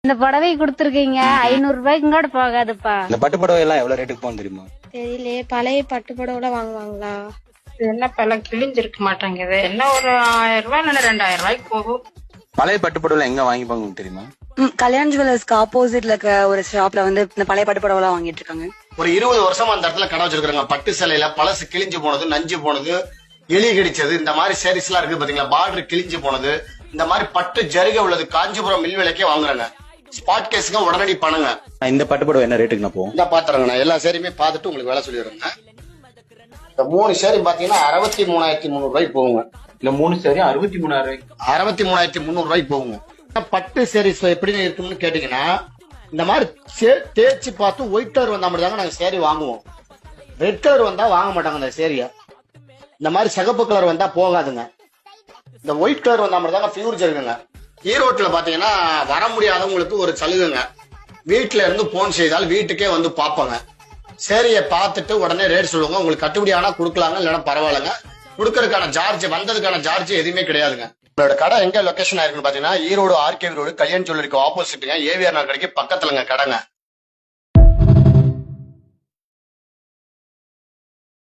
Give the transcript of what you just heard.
இந்த புடவை கொடுத்துருக்கீங்க 500 ரூபாய்க்கு கூட போகாதுப்பா. இந்த பட்டு புடவை எல்லாம் எவ்வளவு ரேட்டுக்கு போகும் தெரியுமா? தெரியலையே, பழைய பட்டு புடவை வாங்குவாங்களா? என்ன பல கிழிஞ்சிருக்க மாட்டேங்குது. என்ன ஒரு 1000 ரூபாய் இல்ல 2000 ரூபாய்க்கு போகும். பழைய பட்டு புடவை எங்க வாங்கிப்பாங்க தெரியுமா? கல்யாண் ஜுவல்லர்ஸ்க்கு ஆப்போசிட்ல இருக்க ஒரு ஷாப்ல வந்து இந்த பழைய பட்டு புடவை எல்லாம் வாங்கிட்டு இருக்காங்க. ஒரு 20 வருஷமா அந்த இடத்துல கடை வச்சிருக்காங்க. பட்டு சேலையில பழசு கிழிஞ்சு போனது, நஞ்சு போனது, எலி கடிச்சது, இந்த மாதிரி சாரீஸ் எல்லாம் இருக்கு பாத்தீங்களா, பார்டர் கிழிஞ்சு போனது, இந்த மாதிரி பட்டு ஜரிகை உள்ளது காஞ்சிபுரம் மில் விலைக்கே வாங்குறாங்க. ஸ்பாட் கேஸுங்க உடனடி பண்ணுங்க. இந்த பட்டு புடவை என்ன ரேட்டுக்கு நான் போகும்? இந்த பாத்துறேங்க, நான் எல்லா சேரியுமே பார்த்துட்டு உங்களுக்கு வேலை சொல்லிடுறேங்க. இந்த 3 சேரி பாத்தீங்கன்னா 63,300 ரூபாய்க்கு போகுங்க. இல்ல 3 சேரி 63,000 ரூபாய்க்கு. 63,300 ரூபாய்க்கு போகுங்க. பட்டு சேரீஸ் எப்படி இருக்குன்னு கேட்டீங்கன்னா, இந்த மாதிரி தேய்ச்சி பார்த்து ஒயிட் கலர் வந்தா மட்டும் தாங்க நாங்க சேரி வாங்குவோம். ரெட் கலர் வந்தா வாங்க மாட்டாங்க அந்த சேரிய. இந்த மாதிரி சிகப்பு கலர் வந்தா போகாதுங்க. இந்த ஒயிட் கலர் வந்தா மட்டும் தாங்க பியூர் ஜருகுங்க. ஈரோட்டுல பாத்தீங்கன்னா வர முடியாதவங்களுக்கு ஒரு சலுகைங்க. வீட்டுல இருந்து போன் செய்தால் வீட்டுக்கே வந்து பாப்பாங்க. சேரிய பார்த்துட்டு உடனே ரேட் சொல்லுவாங்க. உங்களுக்கு கட்டுப்படி ஆனா கொடுக்கலாங்க, இல்லைன்னா பரவாயில்லைங்க. கொடுக்கறதுக்கான சார்ஜ், வந்ததுக்கான சார்ஜ் எதுவுமே கிடையாதுங்க. உங்களோட கடை எங்க லொகேஷன் ஆயிருக்குன்னு பாத்தீங்கன்னா ஈரோடு ஆர்கே ரோடு கல்யாண் ஜுவல்லருக்கு ஆப்போசிட்டுங்க, ஏவிஆர் நகர் கடைக்கு பக்கத்துலங்க கடைங்க.